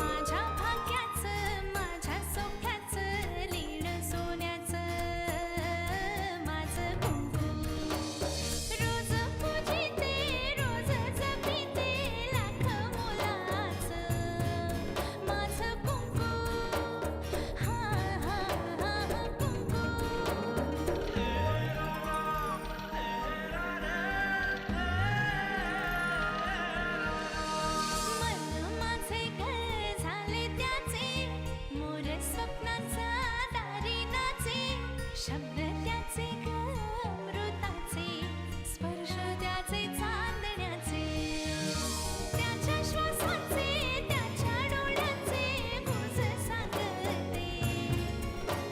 माझ्या भाग्याचं माझ्या सोख्याचं लीण सोन्याचं माझं कुंकू रोज पूजिते रोज जपिते लाख मोलाचं माझं कुंकू हा हा हा कुंकू मन माझे घर झाले त्याचे मोर स्वप्नांचा दारी नाचे शब्द त्याचे अमृताचे स्पर्श त्याचे चांदण्याचे त्याच्या श्वासाचे त्याच्या डोळ्याचे गुज सांगते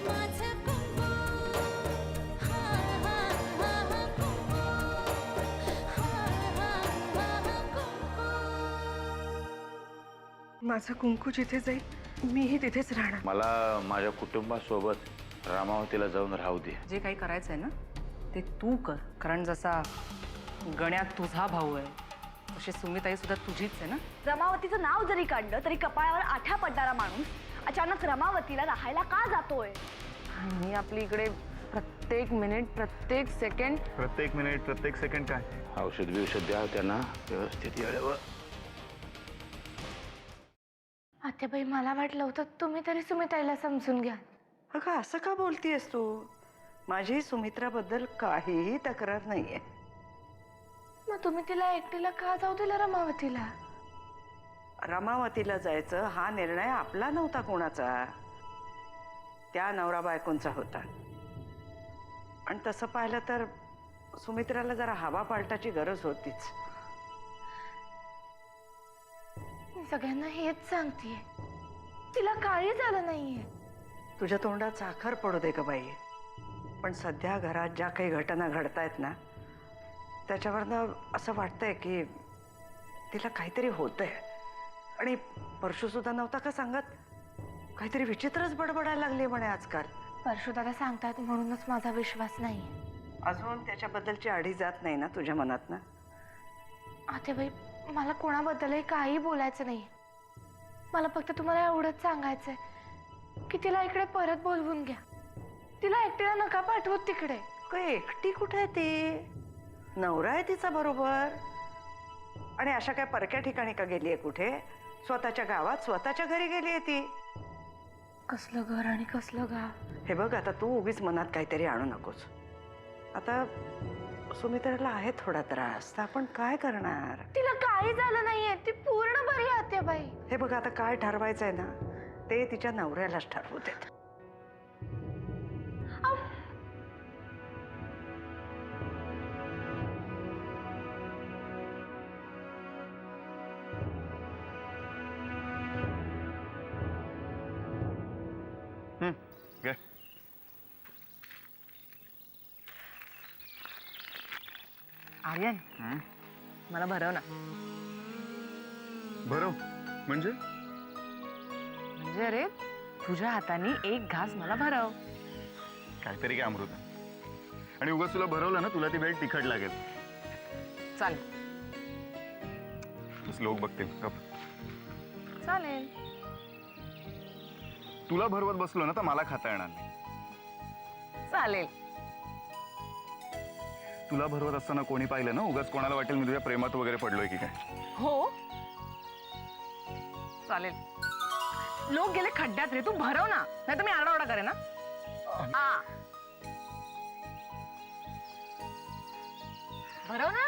माझं कुंकू हा हा हा कुंकू हा हा हा कुंकू माझं कुंकू जिथे जाईल मीही तिथेच राहणार. मला माझ्या कुटुंबासोबत रामावतीला जाऊन राहू दे. जे काही करायचंय ना ते तू कर, कारण जसा गण्यात तुझा भाऊ आहे तशी सुमिताई सुद्धा तुझीच आहे ना. रमावतीचं नाव जरी काढलं तरी कपाळावर आठा पडणारा माणूस अचानक रमावतीला राहायला का जातोय? आणि आपली इकडे प्रत्येक मिनिट प्रत्येक सेकंड प्रत्येक सेकंड काय औषध बिवषध द्या त्यांना व्यवस्थित वेळेवर. आत्याबाई मला वाटलं होतं तुम्ही तरी सुमिताईला समजून घ्या. अगं असं का बोलतीयस तू? माझी सुमित्राबद्दल काहीही तक्रार नाहीये. मग तुम्ही तिला एकटीला का जाऊ दिला रमावतीला? रमावतीला जायचं हा निर्णय आपला नव्हता कोणाचा, त्या नवरा बायकोंचा होता. आणि तसं पाहिलं तर सुमित्राला जरा हवा पालटाची गरज होतीच. मी सगळ्यांना हेच सांगतेय, तिला काही झालं नाहीये. तुझ्या तोंडात साखर पडू दे ग बाई. पण सध्या घरात ज्या काही घटना घडतायत ना त्याच्यावरनं असं वाटतंय की तिला काहीतरी होतंय. आणि परशुसुद्धा नव्हता का सांगत, काहीतरी विचित्रच बडबडायला लागली म्हणे आजकाल. परशुदादा सांगतात म्हणूनच माझा विश्वास नाहीये. अजून त्याच्याबद्दलची आढी जात नाही ना तुझ्या मनात ना? आत्याबाई मला कोणाबद्दलही काही बोलायचं नाही. मला फक्त तुम्हाला एवढंच सांगायचंय की तिला इकडे परत बोलवून घ्या. तिला एकटीला नका पाठवत तिकडे. काय एकटी कुठे आहे ती? नवरा आहे तिचा बरोबर. आणि अशा काय परक्या ठिकाणी का गेलीये कुठे? स्वतःच्या गावात स्वतःच्या घरी गेलीये ती. कसलं घर आणि कसलं गाव. हे बघ आता तू उगीच मनात काहीतरी आणू नकोस. आता सुमित्राला आहे थोडा त्रास, तर आपण काय करणार? तिला काही झालं नाहीये, ती पूर्ण बरी आहे आत्याबाई. हे बघ आता काय ठरवायचंय ना ते तिच्या नवऱ्यालाच ठरवू देत. घे. आर्यन मला भरव ना. बरं म्हणजे म्हणजे अरे तुझ्या हाताने एक घास मला भरव. काहीतरी काय अमृत. आणि उगाच तुला भरवलं ना तुला ती वेळ तिखट लागेल. चालेल लोक बघतील. गप. चालेल. तुला भरवत बसलो ना तर मला खाता येणार नाही. चालेल. तुला भरवत असताना कोणी पाहिलं ना उगाच कोणाला वाटेल मी तुझ्या प्रेमात वगैरे पडलोय की काय. हो चालेल. लोक गेले खड्ड्यात रे, तू भरव ना, नाही तर मी आरडाओरडा करेन ना. भरव ना.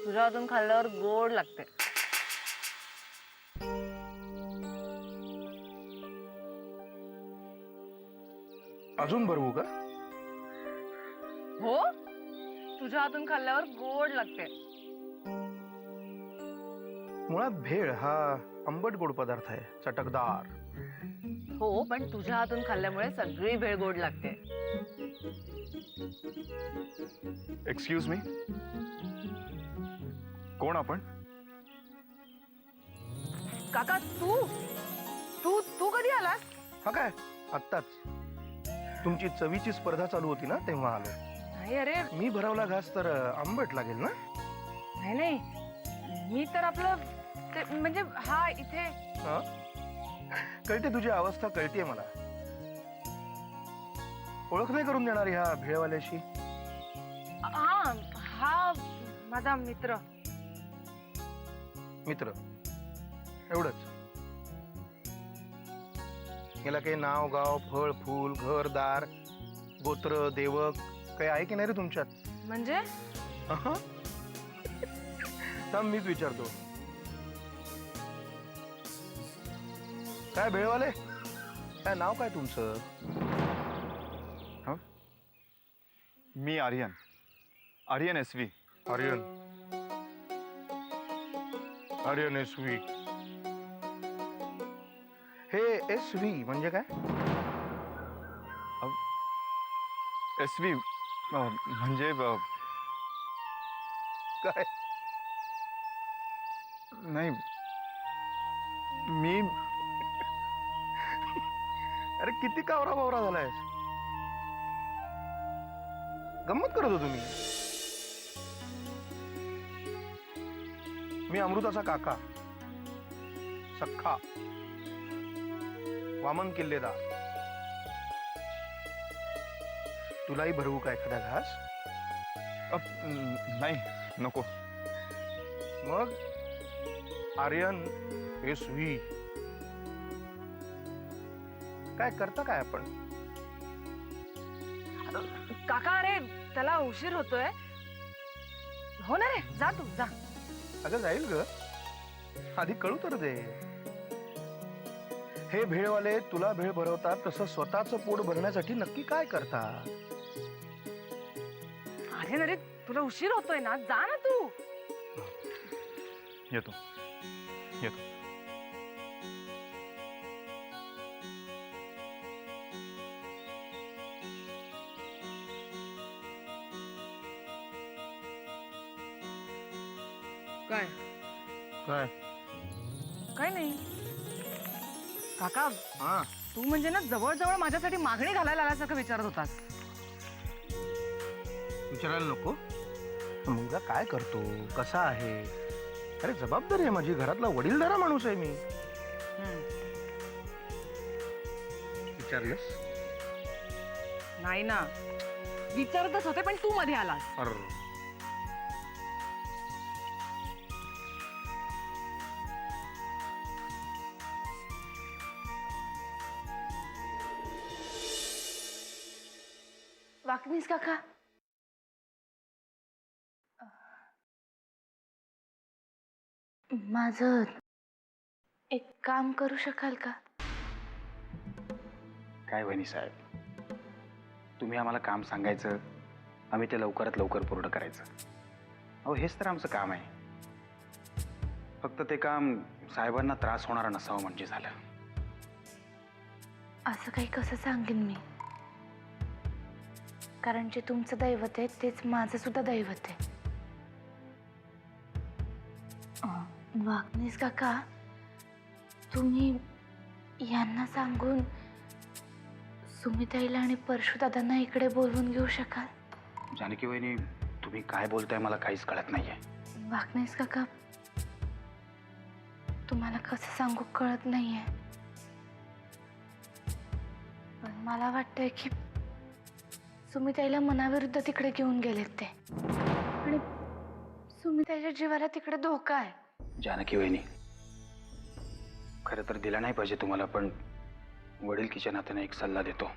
तुझ्या हातून खाल्ल्यावर गोड लागते. अजून भरवू का? हो तुझ्या हातून खाल्ल्यावर गोड लागते. मुळात भेळ हा आंबट गोड पदार्थ आहे, चटकदार. हो पण तुझ्या हातून खाल्ल्यामुळे सगळी भेळ गोड लागते. एक्सक्यूज मी, कोण आपण? काका तू तू तू कधी आलास? हा काय आत्ताच. तुमची चवीची स्पर्धा चालू होती ना तेव्हा आलो. नाही अरे मी भरवला घास तर आंबट लागेल ना. नाही नाही मी तर आपलं म्हणजे हा इथे हा? कळते तुझी अवस्था, कळतीये मला. ओळख नाही करून देणार ह्या भेळवाल्याशी. हा हा माझा मित्र. मित्र एवढंच. याला काही नाव गाव फळ फूल घरदार गोत्र देवक काही आहे की नाही रे तुमच्यात? म्हणजे अहं. थांब मीच विचारतो. काय भेळवाले, काय नाव काय तुमचं? मी आर्यन, आर्यन SV. आर्यन. आर्यन SV. हे SV म्हणजे काय? SV म्हणजे काय? नाही मी अरे किती कावरा बावरा झालाय. गंमत करत होतो मी. मी अमृताचा काका, सख्खा वामन किल्लेदार. तुलाही भरवू का एखादा घास? नाही नको. मग आर्यन SV काय करता काय आपण? काका अरे त्याला उशीर होतोय. हो ना रे, जा तू जा. अगं जाईल ग, आधी कळू तर दे. हे भेळवाले तुला भेळ भरवतात तसं स्वतःचं पोट भरण्यासाठी नक्की काय करतात? अरे अरे तुला उशीर होतोय ना, जा ना तू. येतो येतो. काय काय? काय नाही काका, हा तू म्हणजे ना जवळजवळ माझ्यासाठी मागणी घालायला आल्यासारखं विचारत होतास. विचारायला नको. मुलगा काय करतो, कसा आहे? अरे जबाबदारी आहे माझी, घरातला वडीलधारा माणूस आहे मी. विचारलंस? नाही ना, विचारतच होते पण तू मध्ये आलास. अरे वाकनीस काका, माझं एक काम करू शकाल का? काय वहिनी साहेब, तुम्ही आम्हाला काम सांगायचं, आम्ही ते लवकरात लवकर पूर्ण करायचं. अहो हेच तर आमचं काम आहे. फक्त ते काम साहेबांना त्रास होणारा नसावं म्हणजे झालं. असं काही कसं सांगेन मी, कारण जे तुमचं दैवत आहे तेच माझं सुद्धा दैवत आहे. वाकनीस काका, तुम्ही यांना सांगून सुमिताईला आणि परशुदादांना इकडे बोलवून घेऊ शकाल? जानकी वहिनी, तुम्ही काय बोलताय मला काहीच कळत नाहीये. वाकनीस काका, तुम्हाला कसं सांगू कळत नाहीये, पण मला वाटतंय की सुमिताईला मनाविरुद्ध तिकडे घेऊन गेलेत ते, आणि सुमिताईच्या जीवाला तिकडे धोका आहे. जानकी वहिनी, खरं तर दिला नाही पाहिजे तुम्हाला, पण वडीलकीच्या नात्याने एक सल्ला देतो.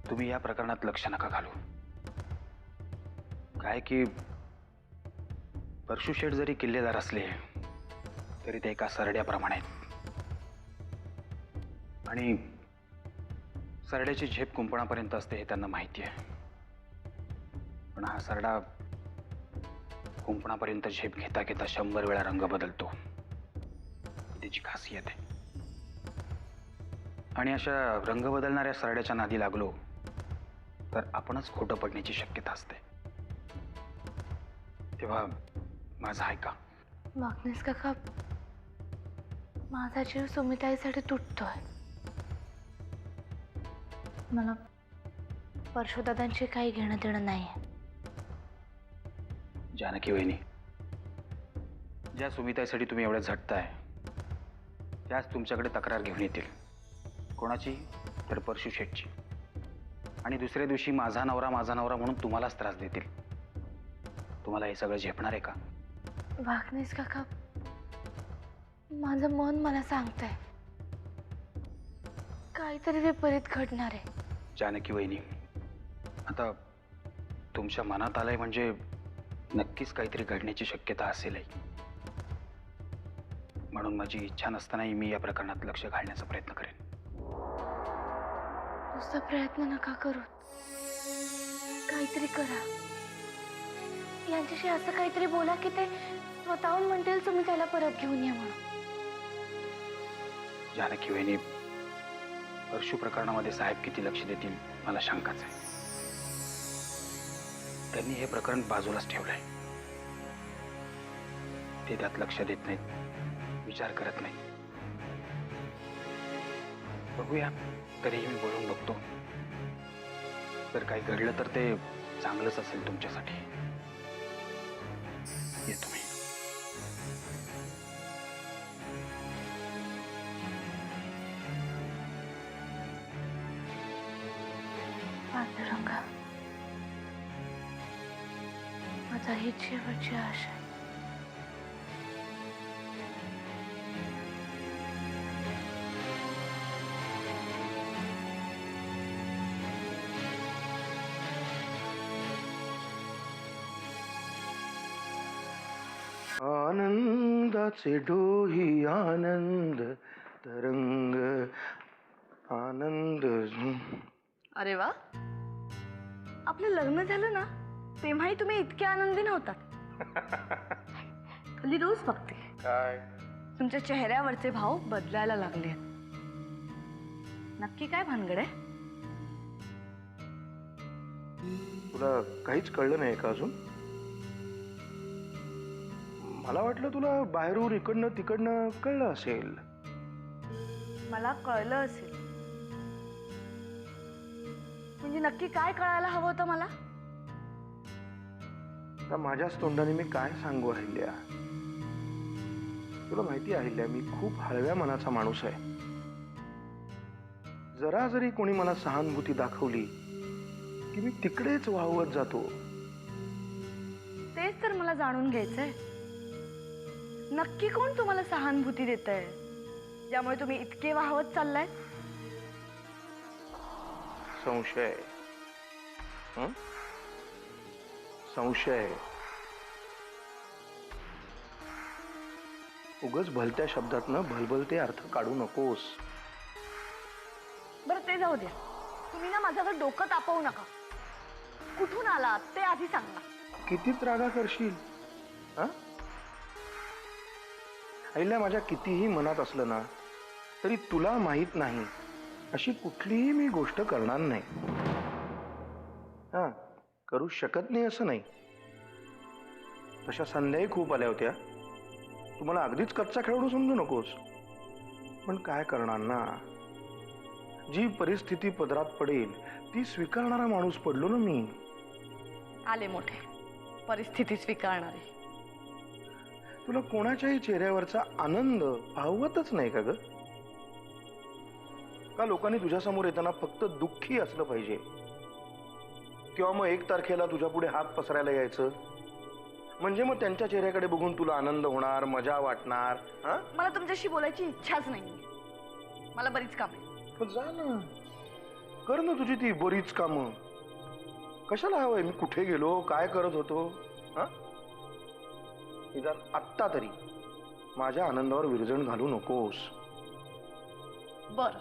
तुम्ही या प्रकरणात लक्ष नका घालू. काय की परशु शेठ जरी किल्लेदार असले तरी ते एका सरड्याप्रमाणे आहेत. आणि सरड्याची झेप कुंपणापर्यंत असते हे त्यांना माहिती आहे. पण हा सरडा कुंपणापर्यंत झेप घेता घेता 100 वेळा रंग बदलतो. त्याची खासियत आहे. आणि अशा रंग बदलणाऱ्या सरड्याच्या नादी लागलो तर आपणच खोटं पडण्याची शक्यता असते. तेव्हा माझं ऐका. वाकनीस काका, माझा जीव सुमिताईसाठी तुटतोय. मला परशुदादांशी काही घेणं देणं नाही आहे. जानकी वहिनी, ज्या सुमितासाठी तुम्ही एवढ्या झटताय त्याच तुमच्याकडे तक्रार घेऊन येतील. कोणाची? तर परशु शेठची. आणि दुसऱ्या दिवशी माझा नवरा म्हणून तुम्हालाच त्रास देतील. तुम्हाला हे सगळं झेपणार आहे का? वाघनेस काका, माझं मन मला सांगतंय काहीतरी विपरीत घडणार आहे. जानकी वहिनी, आता तुमच्या मनात आलंय म्हणजे नक्कीच काहीतरी घडण्याची शक्यता असेलही. म्हणून माझी इच्छा नसतानाही मी या प्रकरणात लक्ष घालण्याचा प्रयत्न करेन. नुसता प्रयत्न नका करू, काहीतरी करा. यांच्याशी असं काहीतरी बोला की ते स्वतःहून म्हणतील तुम्ही त्याला परत घेऊन या म्हणून. जानकी वहिनी, परशु प्रकरणामध्ये साहेब किती लक्ष देतील मला शंकाच आहे. त्यांनी हे प्रकरण बाजूलाच ठेवलंय. ते त्यात लक्ष देत नाहीत, विचार करत नाही. बघूया, तरीही मी बोलून बघतो. जर काही घडलं तर ते चांगलंच असेल तुमच्यासाठी. येतो मी. पांडुरंगा, माझा हीच शेवटची आशा आहे. आनंदाचे डोही आनंद तरंग आनंद. अरे वा, आपलं लग्न झालं ना तेव्हाही तुम्ही इतके आनंदी नव्हतात. हल्ली रोज बघते काय तुमच्या चेहऱ्यावरचे भाव बदलायला लागले. नक्की काय भानगड आहे? तुला काहीच कळलं नाही का अजून? मला वाटलं तुला बाहेरून इकडनं तिकडनं कळलं असेल. मला कळलं असेल म्हणजे नक्की काय कळायला हवं होतं मला? आता माझ्याच तोंडाने मी काय सांगू अहिल्या? तुला माहिती आहे अहिल्या, मी खूप हळव्या मनाचा माणूस आहे. जरा जरी कोणी मला सहानुभूती दाखवली की मी तिकडेच वाहवत जातो. तेच तर मला जाणून घ्यायचंय. नक्की कोण तुम्हाला सहानुभूती देतंय ज्यामुळे तुम्ही इतके वाहवत चाललाय? संशय. संशय. उगच भलत्या शब्दातनं भलभलते अर्थ काढू नकोस. बरं ते जाऊ द्या. तुम्ही ना माझ्यावर डोकं तापवू नका. कुठून आलात ते आधी सांगा. कितीच रागा करशील? हा अहिल्या, माझ्या कितीही मनात असलं ना तरी तुला माहित नाही अशी कुठलीही मी गोष्ट करणार नाही. हा, करू शकत नाही असं नाही. तशा संध्याही खूप आल्या होत्या. तुम्हाला अगदीच कच्चा खेळून समजू नकोस. पण काय करणार ना, जी परिस्थिती पदरात पडेल ती स्वीकारणारा माणूस पडलो ना मी. आले मोठे परिस्थिती स्वीकारणारे. तुला कोणाच्याही चेहऱ्यावरचा आनंद पाहवतच नाही का ग? का लोकांनी तुझ्यासमोर येताना फक्त दुःखी असलं पाहिजे किंवा मग 1 तारखेला तुझ्या पुढे हात पसरायला यायचं म्हणजे मग त्यांच्या चेहऱ्याकडे बघून तुला आनंद होणार, मजा वाटणार? हा, मला तुमच्याशी बोलायची इच्छाच नाही. मला बरीच काम आहे. जा ना, कर ना तुझी ती बरीच कामं. कशाला हवंय मी कुठे गेलो, काय करत होतो? हा, निदान आत्ता तरी माझ्या आनंदावर विरजण घालू नकोस. बर,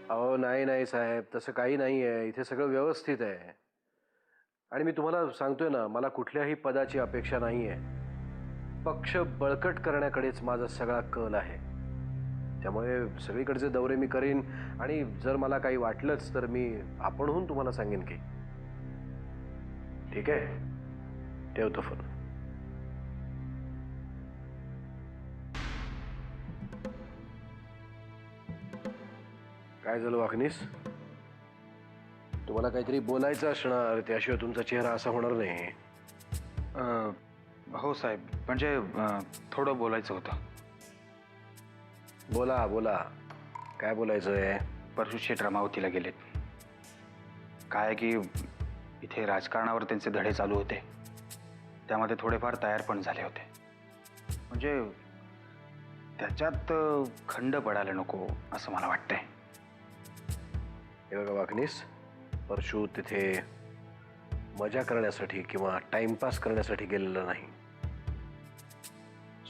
अहो नाही साहेब, तसं काही नाही आहे. इथे सगळं व्यवस्थित आहे. आणि मी तुम्हाला सांगतोय ना, मला कुठल्याही पदाची अपेक्षा नाही आहे. पक्ष बळकट करण्याकडेच माझा सगळा कल आहे. त्यामुळे सगळीकडचे दौरे मी करीन आणि जर मला काही वाटलंच तर मी आपणहून तुम्हाला सांगेन की. ठीक आहे, ठेवतो फोन. काय झालं वाकनीस? तुम्हाला काहीतरी बोलायचं असणार, त्याशिवाय तुमचा चेहरा असा होणार नाही. हो साहेब, म्हणजे थोडं बोलायचं होतं. बोला बोला, काय बोलायचंय? परशु शेठ रमावतीला गेलेत. काय आहे की इथे राजकारणावर त्यांचे धडे चालू होते, त्यामध्ये थोडेफार तयार पण झाले होते. म्हणजे त्याच्यात खंड पडायला नको असं मला वाटतंय. हे बघा वाकनीस, परशु तिथे मजा करण्यासाठी किंवा टाइमपास करण्यासाठी गेलेलं नाही.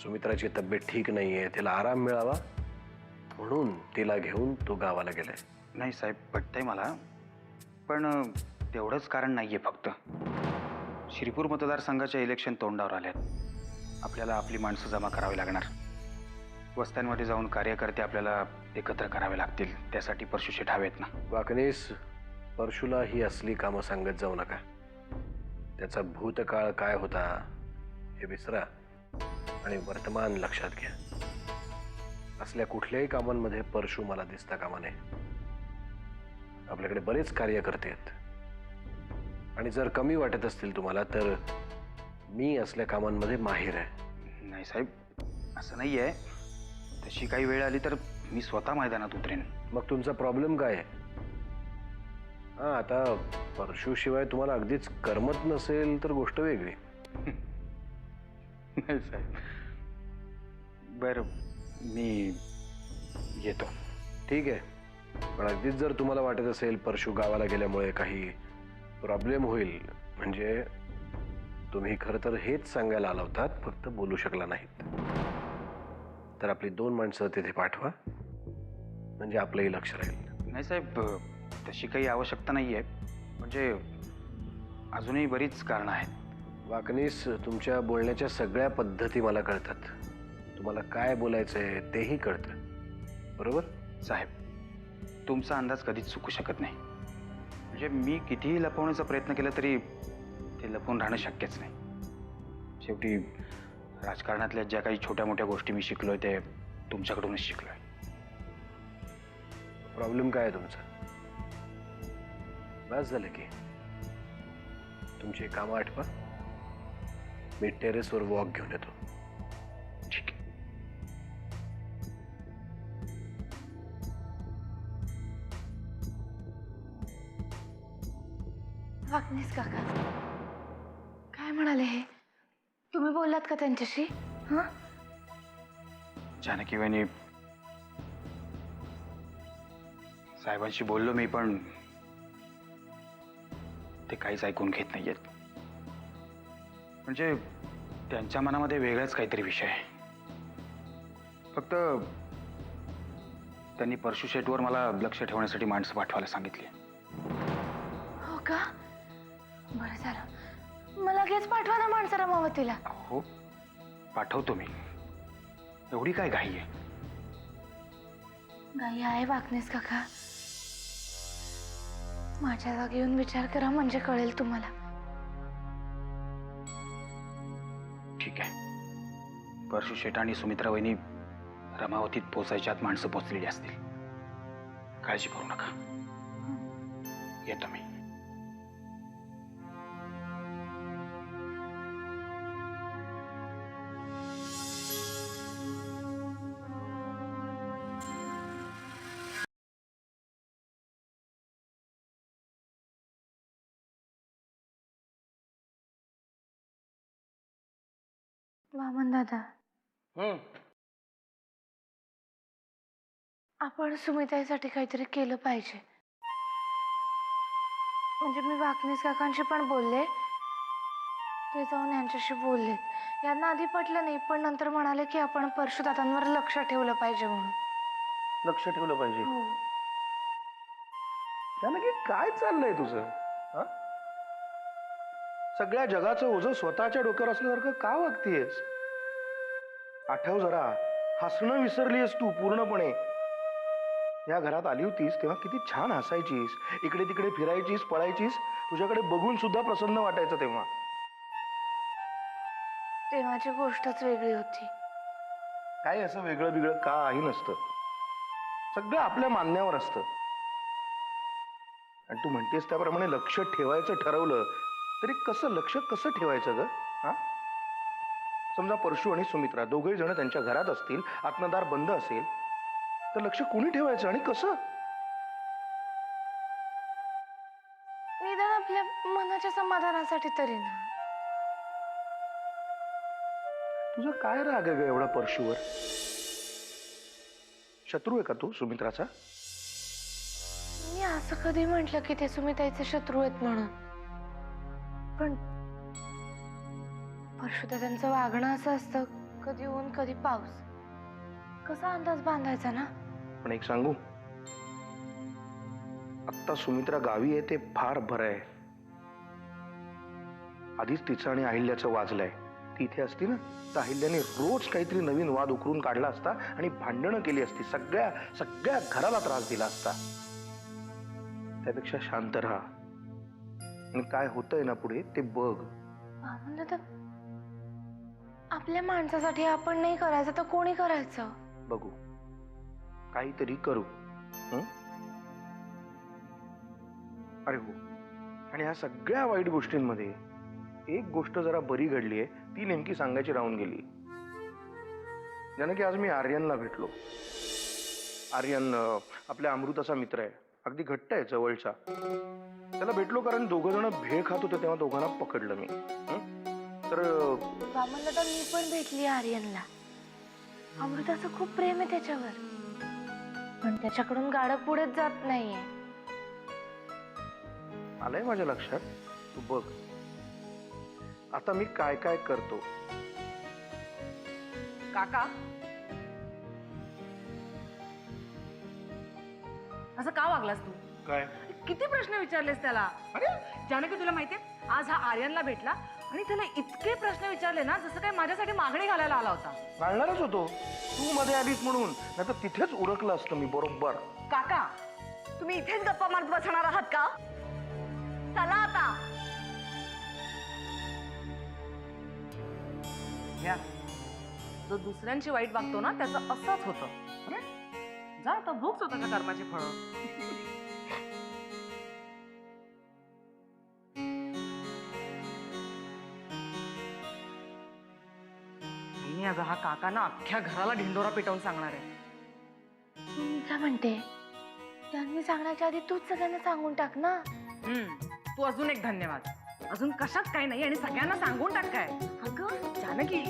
सुमित्राची तब्येत ठीक नाहीये, तिला आराम मिळावा म्हणून तिला घेऊन तो गावाला गेलाय. नाही साहेब, पटतंय मला, पण तेवढंच कारण नाहीये. फक्त श्रीपूर मतदारसंघाच्या इलेक्शन तोंडावर आल्यात. आपल्याला आपली माणसं जमा करावी लागणार. वस्त्यांमध्ये जाऊन कार्यकर्ते आपल्याला एकत्र करावे लागतील. त्यासाठी परशु शेठ हवेत ना. वाकनीस, परशुला ही असली कामं सांगत जाऊ नका. त्याचा भूतकाळ काय होता हे विसरा आणि वर्तमान लक्षात घ्या. असल्या कुठल्याही कामांमध्ये परशु मला दिसता कामा नये. आपल्याकडे बरेच कार्यकर्ते आहेत आणि जर कमी वाटत असतील तुम्हाला तर मी असल्या कामांमध्ये माहिर आहे. नाही साहेब, असं नाही आहे. तशी काही वेळ आली तर मी स्वतः मैदानात उतरेन. मग तुमचा प्रॉब्लेम काय आहे? हां, आता परशुशिवाय तुम्हाला अगदीच करमत नसेल तर गोष्ट वेगळी. नाही साहेब, बरं मी येतो. ठीक आहे, पण अगदीच जर तुम्हाला वाटत असेल परशु गावाला गेल्यामुळे काही प्रॉब्लेम होईल, म्हणजे तुम्ही खरं तर हेच सांगायला आला होतात, फक्त बोलू शकला नाहीत, तर आपली 2 माणसं तिथे पाठवा, म्हणजे आपलंही लक्ष राहील. नाही साहेब, तशी काही आवश्यकता नाही आहे. म्हणजे अजूनही बरीच कारणं आहेत. वाकनीस, तुमच्या बोलण्याच्या सगळ्या पद्धती मला कळतात. तुम्हाला काय बोलायचंय तेही कळतं, बरोबर? साहेब, तुमचा अंदाज कधीच चुकू शकत नाही. म्हणजे मी कितीही लपवण्याचा प्रयत्न केला तरी ते लपवून राहणं शक्यच नाही. शेवटी राजकारणातल्या ज्या काही छोट्या मोठ्या गोष्टी मी शिकलोय ते तुमच्याकडूनच शिकलोय. प्रॉब्लेम काय आहे तुमचा? बस झालं की तुमची कामं आठवा. मी टेरेसवर वॉक घेऊन येतो. ठीक आहे. वाकनीस काका, काय म्हणाले हे? तुम्ही बोललात का त्यांच्याशी? हां, जानकी वहिनी, साहेबांशी बोललो मी, पण ते काहीच ऐकून घेत नाहीयेत. म्हणजे त्यांच्या मनामध्ये वेगळाच काहीतरी विषय आहे. फक्त त्यांनी परशु शेठवर मला लक्ष ठेवण्यासाठी माणसं पाठवायला सांगितली. हो का? बरं झालं. मला लगेच पाठवा ना माणसं रमावतीला. हो, पाठवतो मी. एवढी काय घाई आहे? गाई आहे वाकनीस काका. माझ्या जागी येऊन विचार करा, म्हणजे कळेल तुम्हाला. ठीक आहे. परशु शेठ आणि सुमित्रा वहिनी रमावतीत पोचायच्या आत माणसं पोचलेली असतील. काळजी करू नका. येतो मी. वामन दादा, आपण सुमिताईसाठी काहीतरी केलं पाहिजे. म्हणजे मी वाकनीस काकांशी पण बोलले, ते जाऊन यांच्याशी बोलले. यांना आधी पटलं नाही, पण नंतर म्हणाले की आपण परशुदादांवर लक्ष ठेवलं पाहिजे म्हणून. लक्ष ठेवलं पाहिजे. हो. जानकी, काय चाललंय तुझं? हा? सगळ्या जगाचं ओझं स्वतःच्या डोक्यावर असल्यासारखं का वागतीयस? आठव जरा, हसणं विसरलीयस तू पूर्णपणे. या घरात आली होतीस तेव्हा किती छान हसायचीस, इकडे तिकडे फिरायचीस, पळायचीस. तुझ्याकडे बघून सुद्धा प्रसन्न वाटायचं तेव्हा. तेव्हाची गोष्टच वेगळी होती. काय असं वेगळं बिगळं काही नसतं. सगळं आपल्या मान्यावर असतं. आणि तू म्हणतेस त्याप्रमाणे लक्ष ठेवायचं ठरवलं तरी लक्ष कसं ठेवायचं ग? हा, समजा परशू आणि सुमित्रा दोघे जण त्यांच्या घरात असतील, आत्मदार बंद असेल, तर लक्ष कोणी ठेवायचं आणि कसं? निदान आपल्या मनाच्या समाधानासाठी तरी ना. तुझा काय राग आहे ग एवढा परशूवर? शत्रू आहे का तू सुमित्राचा? मी असं कधी म्हटलं की ते सुमिताईचे शत्रू आहेत म्हणून. पण परशुदादांचं वागणं असं असतं, कधी ऊन कधी पाऊस. कसा अंदाज बांधायचा ना? पण एक सांगू, आत्ता सुमित्रा गावी आहे ते फार बरं आहे. आधीच तिचं आणि अहिल्याचं वाजलंय. ती इथे असती ना तर अहिल्याने रोज काहीतरी नवीन वाद उकरून काढला असता आणि भांडणं केली असती, सगळ्या घराला त्रास दिला असता. त्यापेक्षा शांत राहा आणि काय होतंय ना पुढे ते बघ. म्हणलं तर आपल्या माणसासाठी आपण नाही करायचं तर कोणी करायचं? बघू, काहीतरी करू. हं? अरे हो, आणि ह्या सगळ्या वाईट गोष्टींमध्ये एक गोष्ट जरा बरी घडलीये, ती नेमकी सांगायची राहून गेली. की आज मी आर्यनला भेटलो. आर्यन आपल्या अमृताचा मित्र आहे, अगदी घट्ट आहे, जवळचा. त्याला भेटलो कारण दोघं जण भेळ खात होते तेव्हा दोघांना पकडलं मी. तर म्हणलं तर मी पण भेटली आर्यनला. अमृताचं खूप प्रेम आहे त्याच्यावर, पण त्याच्याकडून गाडं पुढेच जात नाहीये. आलंय माझ्या लक्षात. तू बघ आता मी काय काय करतो. काका, असं का वागलास तू? काय? किती प्रश्न विचारलेस त्याला? जानकी, तुला माहितीये आज हा आर्यनला भेटला आणि त्याला इतके प्रश्न विचारले ना जसं काय माझ्यासाठी मागणी घालायला आला होता. घालणारच होतो, तू मध्ये आलीस म्हणून, नाही तर तिथेच उरकलं असतं मी बरोबर. काका, तुम्ही इथेच गप्पा मारत बसणार आहात का? चला आता. घ्या. जो दुसऱ्यांची वाईट वागतो ना त्याचं असंच होतं. अरे जा आता, भोग स्वतःच्या कर्माची फळं. मी अगं हा काका ना अख्ख्या घराला ढिंडोरा पेटवून सांगणार आहे. मी काय म्हणते, त्यांनी सांगण्याच्या आधी तूच सगळ्यांना सांगून टाक ना. तू अजून एक धन्यवाद. अजून कशात काही नाही आणि सगळ्यांना सांगून टाक. काय अगं जानकी,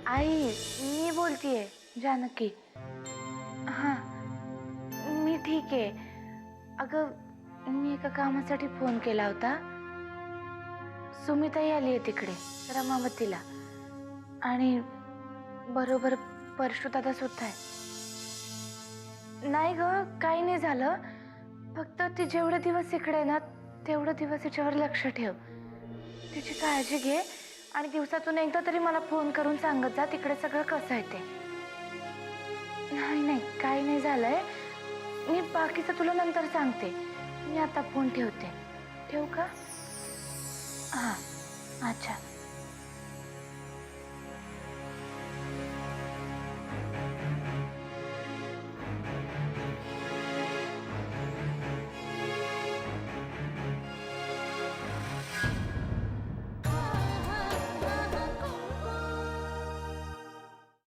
आई, मी बोलतीये जानकी. हा, मी ठीक आहे. अगं, मी एका कामासाठी फोन केला होता. सुमिताई आली आहे तिकडे रमावतीला आणि बरोबर परशुदादा सुद्धा आहे. नाही ग, काही नाही झालं. फक्त ती जेवढे दिवस इकडे ना तेवढे दिवस तिच्यावर लक्ष ठेव. तिची काळजी घे आणि दिवसातून एकदा तरी मला फोन करून सांगत जा तिकडे सगळं कसं आहे ते. नाही, काही नाही झालंय. मी बाकीचं तुला नंतर सांगते. मी आता फोन ठेवते. ठेवू का? हां, अच्छा.